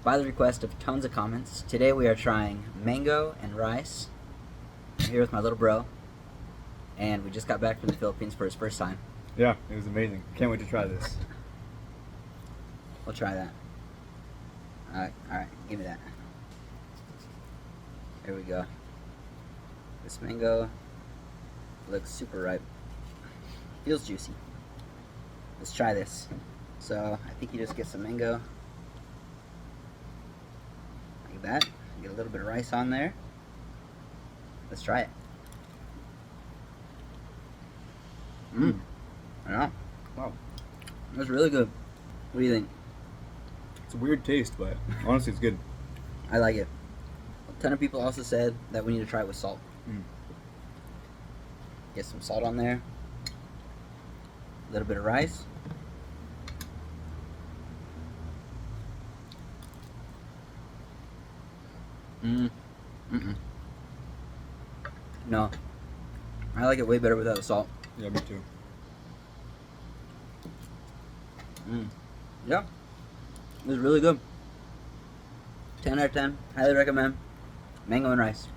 By the request of tons of comments, today we are trying mango and rice. I'm here with my little bro, and we just got back from the Philippines for his first time. Yeah, it was amazing. Can't wait to try this. We'll try that. Alright, give me that. There we go. This mango looks super ripe. Feels juicy. Let's try this. So, I think you just get some mango. Like that. Get a little bit of rice on there. Let's try it. I don't know. Wow. That's really good. What do you think? It's a weird taste, but honestly, it's good. I like it. A ton of people also said that we need to try it with salt. Get some salt on there. A little bit of rice. No. I like it way better without the salt. Yeah, me too. Yeah. It was really good. 10 out of 10. Highly recommend. Mango and rice.